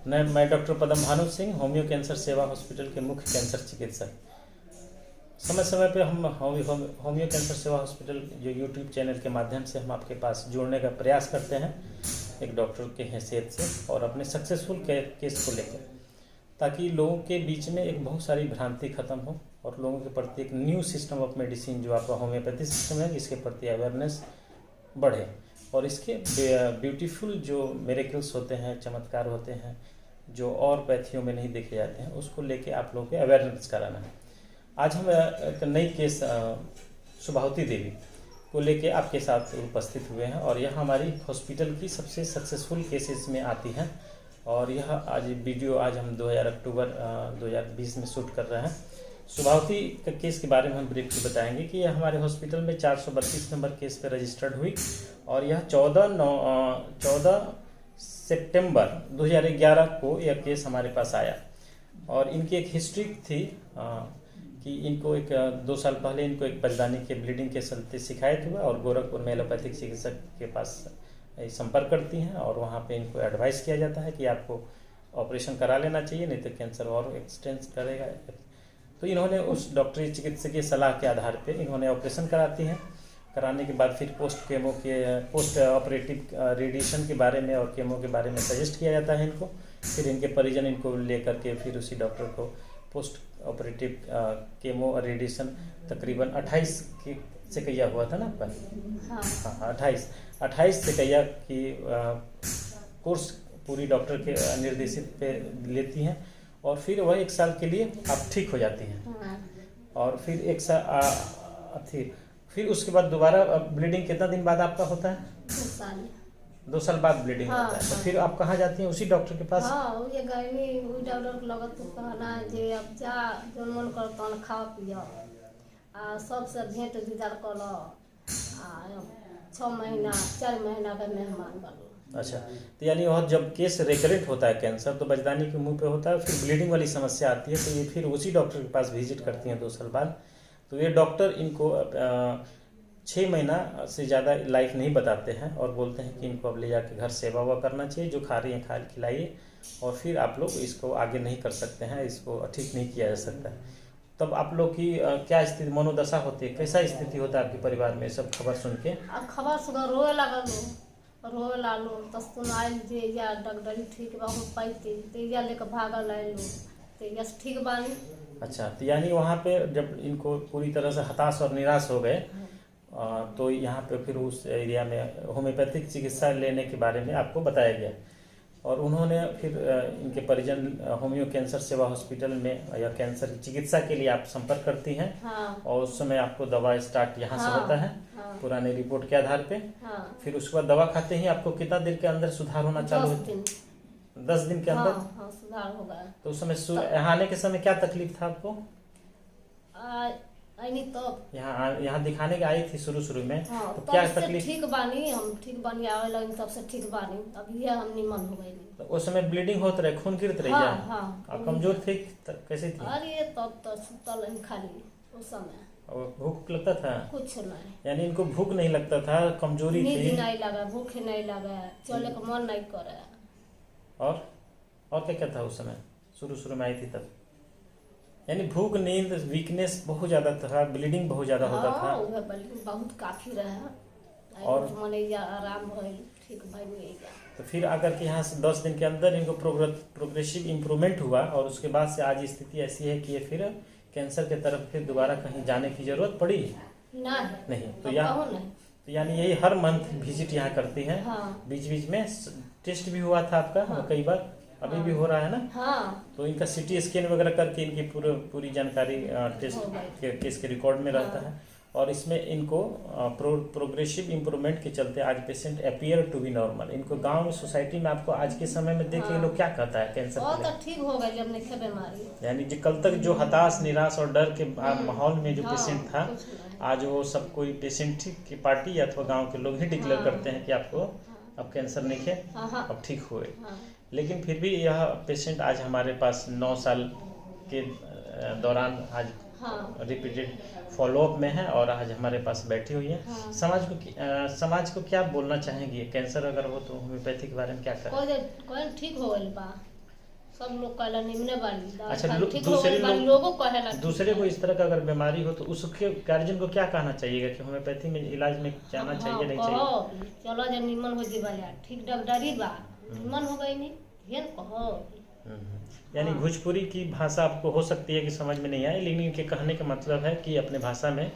मैं डॉक्टर पदम Bhanu Singh, homeo cancer सेवा hospital के मुख्य कैंसर चिकित्सक। समय समय पे हम होम्यो कैंसर सेवा हॉस्पिटल जो यूट्यूब चैनल के माध्यम से हम आपके पास जोड़ने का प्रयास करते हैं एक डॉक्टर के हैसियत से और अपने सक्सेसफुल केस को लेकर, ताकि लोगों के बीच में एक बहुत सारी भ्रांति खत्म हो और लोगों के प्रति एक न्यू सिस्टम ऑफ मेडिसिन जो आपका होम्योपैथी सिस्टम है इसके प्रति अवेयरनेस बढ़े और इसके ब्यूटीफुल जो मिरेकल्स होते हैं, चमत्कार होते हैं जो और पैथियों में नहीं देखे जाते हैं, उसको लेके आप लोगों के अवेयरनेस कराना है। आज हम एक नई केस शुभावती देवी को लेके आपके साथ उपस्थित हुए हैं और यह हमारी हॉस्पिटल की सबसे सक्सेसफुल केसेस में आती हैं और यह आज वीडियो हम 2000 अक्टूबर 2020 में शूट कर रहे हैं। शुभावती के केस के बारे में हम ब्रीफली बताएंगे कि यह हमारे हॉस्पिटल में 432 नंबर केस पे रजिस्टर्ड हुई और यह 14 सितंबर 2011 को यह केस हमारे पास आया और इनकी एक हिस्ट्री थी कि इनको 2 साल पहले इनको एक बजदानी के ब्लीडिंग के चलते शिकायत हुआ और गोरखपुर में एलोपैथिक चिकित्सक के पास संपर्क करती हैं और वहाँ पे इनको एडवाइस किया जाता है कि आपको ऑपरेशन करा लेना चाहिए, नहीं तो कैंसर और एक्सटेंस करेगा। तो इन्होंने उस डॉक्टरी चिकित्सकीय सलाह के आधार पे इन्होंने ऑपरेशन कराती हैं। कराने के बाद फिर पोस्ट ऑपरेटिव रेडिएशन के बारे में और केमो के बारे में सजेस्ट किया जाता है इनको। फिर इनके परिजन इनको लेकर के फिर उसी डॉक्टर को पोस्ट ऑपरेटिव केमो और रेडिएशन तकरीबन 28 से कैया हुआ था ना आपका? हाँ, 28 से कैया की कोर्स पूरी डॉक्टर के निर्देशित पे लेती हैं और फिर वह 1 साल के लिए आप ठीक हो जाती हैं और फिर 1 साल फिर उसके बाद दोबारा ब्लीडिंग कितना दिन बाद आपका होता है? 2 साल बाद ब्लीडिंग होता है। तो फिर आप कहाँ जाती हैं? उसी डॉक्टर के पास? ये गईनी उस डॉक्टर के लगत तो कहना जे अब जा जौन मन करता खा पिया आ सबसे भेंट दीदार कर लो 6 महीना 4 महीना का मेहमान बनो। अच्छा, तो यानी वह जब केस रेकरेंट होता है कैंसर तो बजदानी के मुंह पे होता है, फिर ब्लीडिंग वाली समस्या आती है तो ये फिर उसी डॉक्टर के पास विजिट करती हैं 2 साल बाद। तो ये डॉक्टर इनको 6 महीना से ज़्यादा लाइफ नहीं बताते हैं और बोलते हैं कि इनको अब ले जाके घर सेवा हुआ करना चाहिए, जो खा रही हैं खिलाइए और फिर आप लोग इसको आगे नहीं कर सकते हैं, इसको ठीक नहीं किया जा सकता है। तब आप लोग की क्या स्थिति मनोदशा होती है, कैसा स्थिति होता है आपके परिवार में सब खबर सुन के? खबर सुन रोए लागलो तो सुनाइल जे या डॉक्टरी ठीक बा हो पाइते तेजा लेकर भागल आइलो तेजा ठीक बानी। अच्छा, तो यानी वहाँ पे जब इनको पूरी तरह से हताश और निराश हो गए तो यहाँ पे फिर उस एरिया में होम्योपैथिक चिकित्सा लेने के बारे में आपको बताया गया और उन्होंने फिर इनके परिजन होम्यो कैंसर सेवा हॉस्पिटल में या कैंसर की चिकित्सा के लिए आप संपर्क करती हैं। और उस समय आपको दवा स्टार्ट यहाँ से होता है पुराने रिपोर्ट के आधार पे। फिर उसके बाद दवा खाते ही आपको कितना देर के अंदर सुधार होना चालू होता है? 10 दिन के अंदर सुधार होगा। तो उस समय यहाँ आने के समय क्या तकलीफ था आपको? तो यहाँ दिखाने के आई थी शुरू में तो क्या तकलीफ? ठीक बानी, हम ठीक बानी आवे लगी तब से ठीक बानी, अब ये हम निमन हो गए। तो उस समय ब्लीडिंग होत रहे, खून गिरत रही? आप कमजोर थे कैसे थी? अरे तब तो सुतल खाली उस समय। और भूख लगता था? कुछ नहीं, यानी इनको भूख नहीं लगता था, कमजोरी थी? नींद नहीं लगा, भूख नहीं लगा, चले का मन नहीं करे। और क्या था उस समय शुरू में आई थी तब? यानी भूख, नींद, वीकनेस बहुत ज्यादा था, ब्लीडिंग बहुत ज्यादा होता था? बहुत काफी रहा और आराम भइल, ठीक भइल। तो फिर आकर के यहाँ से 10 दिन के अंदर इनको प्रोग्रेसिव इम्प्रूवमेंट हुआ और उसके बाद से आज स्थिति ऐसी है कि ये फिर कैंसर के तरफ फिर दोबारा कहीं जाने की जरूरत पड़ी नहीं। तो यानी यही हर मंथ विजिट यहाँ करती हैं। बीच में टेस्ट भी हुआ था आपका कई बार, अभी भी हो रहा है ना? तो इनका CT स्कैन वगैरह करके इनकी पूरी जानकारी टेस्ट केस के रिकॉर्ड में रहता है और इसमें इनको प्रोग्रेसिव इम्प्रूवमेंट के चलते आज patient appear to be normal. इनको गांव में सोसाइटी में आपको आज के समय में देख के लोग क्या कहता है कैंसर तो ठीक हो गई जब नहीं बीमारी। यानी जो कल तक जो हताश, निराश और डर के माहौल में जो पेशेंट था, आज वो सब कोई पेशेंट की पार्टी अथवा गाँव के लोग ही डिक्लेयर करते हैं कि आपको अब कैंसर नहीं है, अब ठीक हुए। लेकिन फिर भी यह पेशेंट आज हमारे पास 9 साल के दौरान आज रिपीटेड फॉलोअप में है और आज हमारे पास बैठी हुई है। समाज को क्या बोलना चाहेंगी? कैंसर अगर हो तो होम्योपैथी के बारे में क्या करें? कोई ठीक हो गइल बा, सब लोग कहला निमने वाली अच्छा, ठीक हो गई वाली लोगों कहेला। दूसरे को इस तरह का अगर बीमारी हो तो उसके गार्जियन को क्या कहना चाहिएगा कि होम्योपैथी में इलाज में जाना चाहिए नहीं चाहिए? कहो चलो जब निमन हो जीवा ठीक डॉक्टरी बा निमन हो गई नहीं फिर कहो। यानी भोजपुरी की भाषा आपको हो सकती है कि समझ में नहीं आए, लेकिन इनके कहने का मतलब है कि अपने भाषा में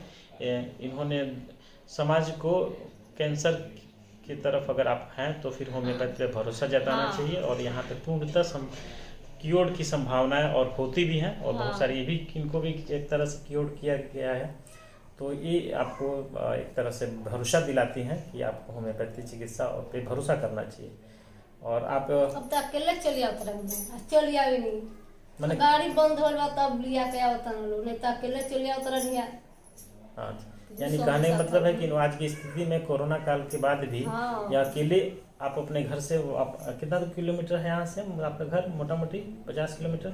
इन्होंने समाज को कैंसर की तरफ अगर आप हैं तो फिर होम्योपैथी पे भरोसा जताना चाहिए, और यहाँ पे पूर्णतः क्योर की संभावनाएं और होती भी हैं, और बहुत सारी ये भी इनको भी एक तरह से क्योर किया गया है। तो ये आपको एक तरह से भरोसा दिलाती हैं कि आपको होम्योपैथी चिकित्सा पे भरोसा करना चाहिए। और आप अब तो अकेले चली आओ चली आवे नहीं मैंने गाड़ी बंद हो तब लिया के आवता लोग नहीं तो अकेले चली आओ तरह नहीं। हाँ, यानी कहने का मतलब है कि आज की स्थिति में कोरोना काल के बाद भी या अकेले आप अपने घर से आप कितना किलोमीटर है यहाँ से आपका घर? मोटा मोटी 50 किलोमीटर,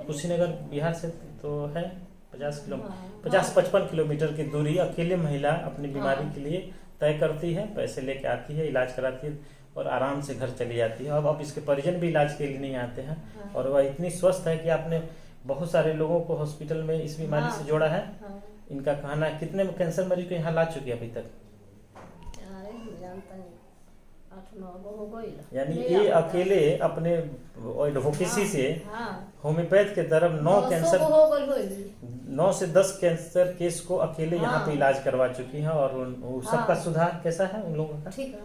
कुशीनगर बिहार से तो है 50 किलोमीटर, 50-55 किलोमीटर की दूरी अकेले महिला अपनी बीमारी के लिए तय करती है, पैसे लेके आती है, इलाज कराती है और आराम से घर चली जाती है। अब इसके परिजन भी इलाज के लिए नहीं आते हैं, और वह इतनी स्वस्थ है कि आपने बहुत सारे लोगों को हॉस्पिटल में इस बीमारी से जोड़ा है। इनका कहना है कितने कैंसर मरीज को यहाँ ला चुकी है अभी तक? यानी ये अकेले अपने एडवोकेसी से होम्योपैथ के तरफ 9 से 10 कैंसर केस को अकेले यहाँ पे इलाज करवा चुकी हैं, और सबका सुधार कैसा है उन लोगों का? ठीक है,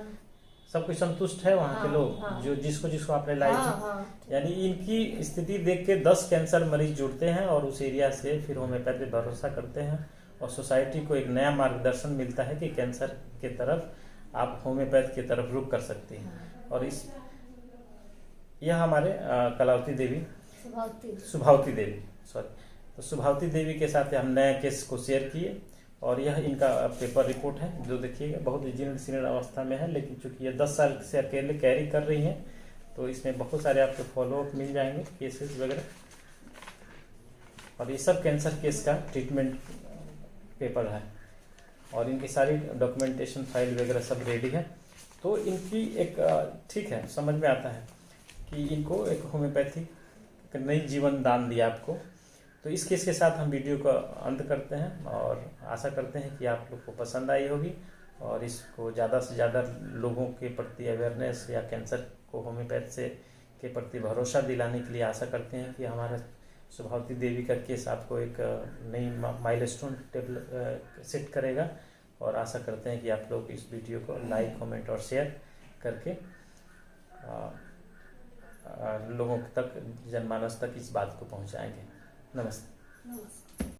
सब कुछ संतुष्ट है वहाँ के लोग जो जिसको आपने लाई थी। यानी इनकी स्थिति देख के 10 कैंसर मरीज जुड़ते हैं और उस एरिया से फिर होम्योपैथी भरोसा करते हैं, और सोसाइटी को एक नया मार्गदर्शन मिलता है कि कैंसर के तरफ आप होम्योपैथ की तरफ रुख कर सकती हैं। और यह हमारे कलावती देवी सुभावती देवी तो सुभावती देवी के साथ हम नए केस को शेयर किए, और यह इनका पेपर रिपोर्ट है जो देखिएगा बहुत जीर्ण शीर्ण अवस्था में है, लेकिन चूंकि ये 10 साल से अकेले कैरी कर रही हैं तो इसमें बहुत सारे आपको फॉलोअप मिल जाएंगे केसेस वगैरह, और ये सब कैंसर केस का ट्रीटमेंट पेपर है, और इनकी सारी डॉक्यूमेंटेशन फाइल वगैरह सब रेडी है। तो इनकी एक ठीक है, समझ में आता है कि इनको एक होम्योपैथी नई जीवन दान दिया आपको। तो इस केस के साथ हम वीडियो का अंत करते हैं, और आशा करते हैं कि आप लोग को पसंद आई होगी, और इसको ज़्यादा से ज़्यादा लोगों के प्रति अवेयरनेस या कैंसर को होम्योपैथ से के प्रति भरोसा दिलाने के लिए आशा करते हैं कि हमारा सुभावती देवी का केस आपको एक नई माइलस्टोन सेट करेगा, और आशा करते हैं कि आप लोग इस वीडियो को लाइक, कमेंट और शेयर करके लोगों तक, जनमानस तक इस बात को पहुंचाएंगे। नमस्ते।